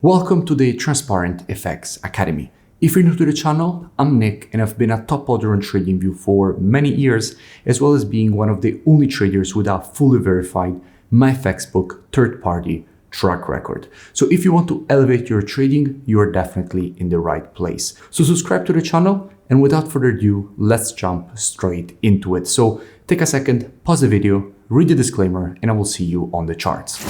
Welcome to the Transparent FX Academy. If you're new to the channel, I'm Nick and I've been a top hodler on TradingView for many years, as well as being one of the only traders with a fully verified MyFXBook third-party track record. So if you want to elevate your trading, you're definitely in the right place. So subscribe to the channel, and without further ado, let's jump straight into it. So take a second, pause the video, read the disclaimer, and I will see you on the charts.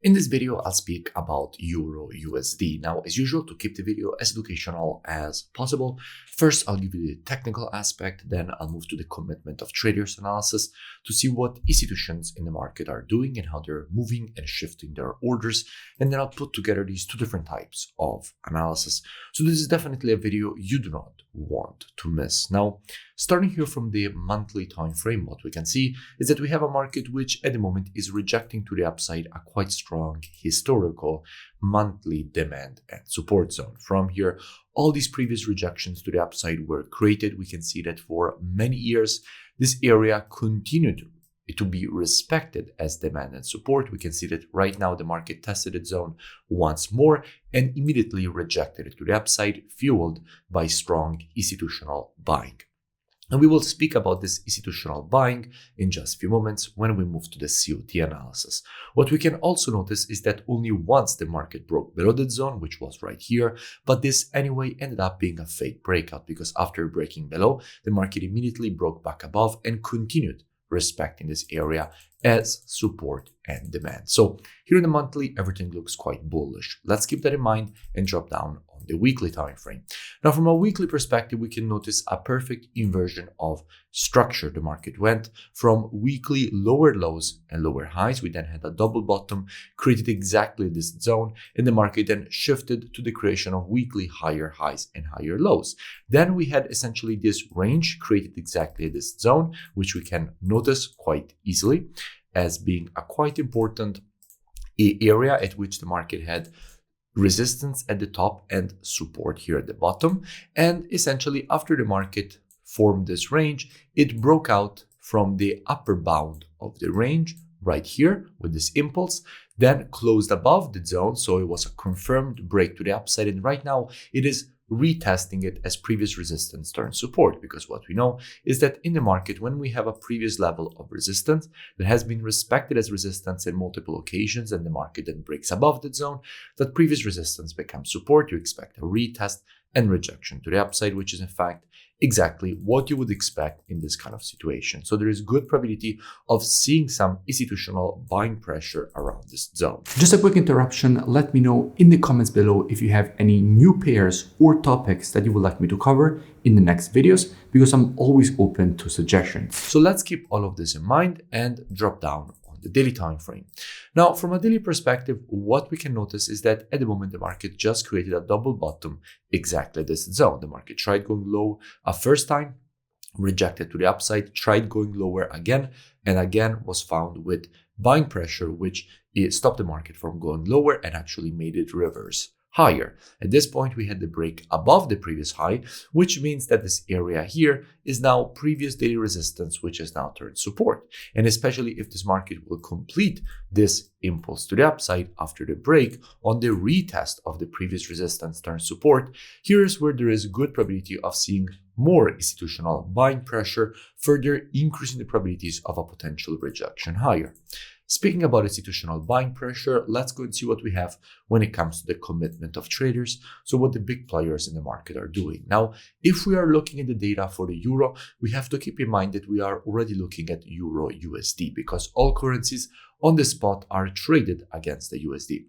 In this video, I'll speak about EURUSD. Now, as usual, to keep the video as educational as possible, first I'll give you the technical aspect, then I'll move to the commitment of traders analysis to see what institutions in the market are doing and how they're moving and shifting their orders, and then I'll put together these two different types of analysis. So this is definitely a video you do not want to miss. Now, starting here from the monthly time frame, what we can see is that we have a market which at the moment is rejecting to the upside a quite strong historical monthly demand and support zone. From here, all these previous rejections to the upside were created. We can see that for many years, this area continued to be respected as demand and support. We can see that right now the market tested its zone once more and immediately rejected it to the upside, fueled by strong institutional buying. And we will speak about this institutional buying in just a few moments when we move to the COT analysis. What we can also notice is that only once the market broke below that zone, which was right here, but this anyway ended up being a fake breakout, because after breaking below, the market immediately broke back above and continued respecting this area as support and demand. So here in the monthly, everything looks quite bullish. Let's keep that in mind and drop down on the weekly time frame. Now, from a weekly perspective, we can notice a perfect inversion of structure. The market went from weekly lower lows and lower highs. We then had a double bottom, created exactly this zone, and the market then shifted to the creation of weekly higher highs and higher lows. Then we had essentially this range created exactly this zone, which we can notice quite easily as being a quite important area at which the market had resistance at the top and support here at the bottom. And essentially, after the market formed this range, it broke out from the upper bound of the range right here with this impulse, then closed above the zone. So it was a confirmed break to the upside. And right now it is retesting it as previous resistance turns support, because what we know is that in the market, when we have a previous level of resistance that has been respected as resistance in multiple occasions and the market then breaks above that zone, that previous resistance becomes support. You expect a retest and rejection to the upside, which is in fact exactly what you would expect in this kind of situation. So there is good probability of seeing some institutional buying pressure around this zone. Just a quick interruption. Let me know in the comments below if you have any new pairs or topics that you would like me to cover in the next videos, because I'm always open to suggestions. So let's keep all of this in mind and drop down the daily time frame. Now, from a daily perspective, what we can notice is that at the moment the market just created a double bottom exactly this zone. The market tried going low a first time, rejected to the upside, tried going lower again, and again was found with buying pressure, which stopped the market from going lower and actually made it reverse higher. At this point, we had the break above the previous high, which means that this area here is now previous daily resistance, which is now turned support. And especially if this market will complete this impulse to the upside after the break on the retest of the previous resistance turned support, here's where there is good probability of seeing more institutional buying pressure, further increasing the probabilities of a potential rejection higher. Speaking about institutional buying pressure, let's go and see what we have when it comes to the commitment of traders. So what the big players in the market are doing. Now, if we are looking at the data for the euro, we have to keep in mind that we are already looking at EURUSD, because all currencies on the spot are traded against the USD.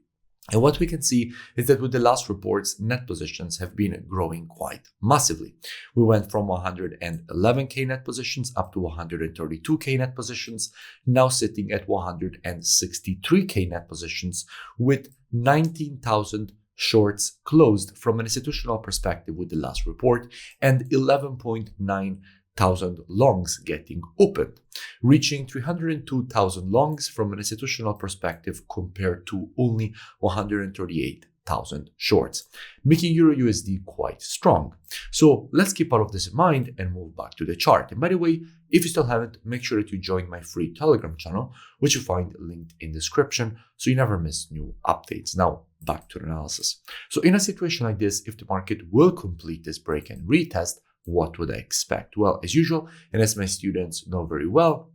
And what we can see is that with the last reports, net positions have been growing quite massively. We went from 111k net positions up to 132k net positions, now sitting at 163k net positions, with 19,000 shorts closed from an institutional perspective with the last report, and 11.9 thousand longs getting opened, reaching 302,000 longs from an institutional perspective compared to only 138 3,000 shorts, making EURUSD quite strong. So let's keep all of this in mind and move back to the chart. And by the way, if you still haven't, make sure that you join my free Telegram channel, which you find linked in the description so you never miss new updates. Now, back to the analysis. So in a situation like this, if the market will complete this break and retest, what would I expect? Well, as usual, and as my students know very well,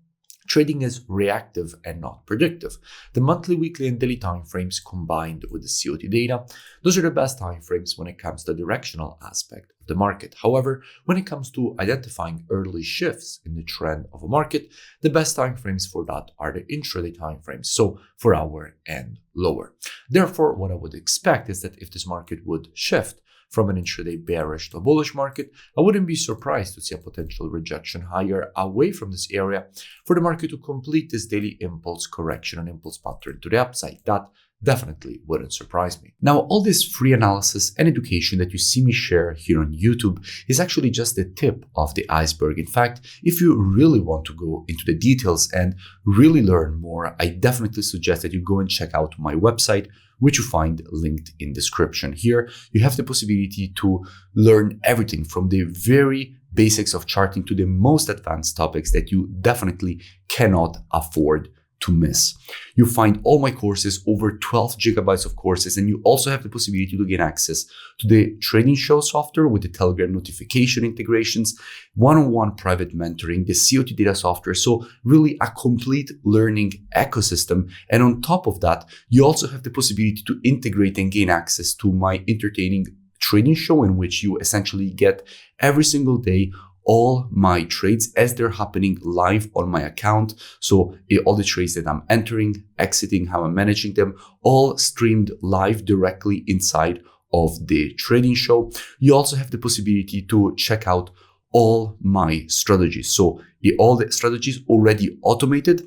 trading is reactive and not predictive. The monthly, weekly, and daily timeframes combined with the COT data, those are the best timeframes when it comes to the directional aspect of the market. However, when it comes to identifying early shifts in the trend of a market, the best timeframes for that are the intraday timeframes, so 4 hour and lower. Therefore, what I would expect is that if this market would shift from an intraday bearish to a bullish market, I wouldn't be surprised to see a potential rejection higher away from this area for the market to complete this daily impulse correction and impulse pattern to the upside. That definitely wouldn't surprise me. Now, all this free analysis and education that you see me share here on YouTube is actually just the tip of the iceberg. In fact, if you really want to go into the details and really learn more, I definitely suggest that you go and check out my website, which you find linked in description. Here, you have the possibility to learn everything from the very basics of charting to the most advanced topics that you definitely cannot afford to miss. You find all my courses, over 12 gigabytes of courses, and you also have the possibility to gain access to the trading show software with the Telegram notification integrations, one-on-one private mentoring, the COT data software. So really a complete learning ecosystem. And on top of that, you also have the possibility to integrate and gain access to my entertaining trading show, in which you essentially get every single day all my trades as they're happening live on my account. So all the trades that I'm entering, exiting, how I'm managing them, all streamed live directly inside of the trading show. You also have the possibility to check out all my strategies. So all the strategies already automated.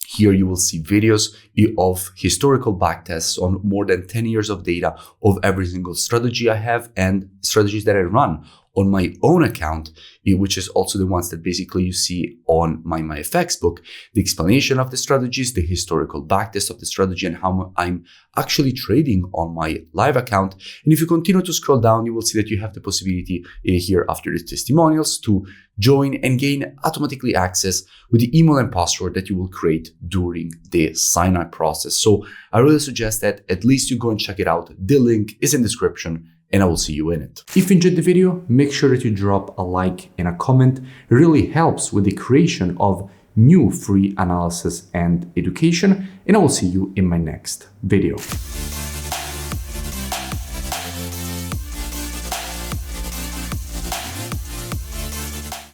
Here you will see videos of historical backtests on more than 10 years of data of every single strategy I have and strategies that I run on my own account, which is also the ones that basically you see on my FX book, the explanation of the strategies, the historical backtest of the strategy, and how I'm actually trading on my live account. And if you continue to scroll down, you will see that you have the possibility here after the testimonials to join and gain automatically access with the email and password that you will create during the sign-up process. So I really suggest that at least you go and check it out. The link is in the description, and I will see you in it. If you enjoyed the video, make sure that you drop a like and a comment. It really helps with the creation of new free analysis and education, and I will see you in my next video.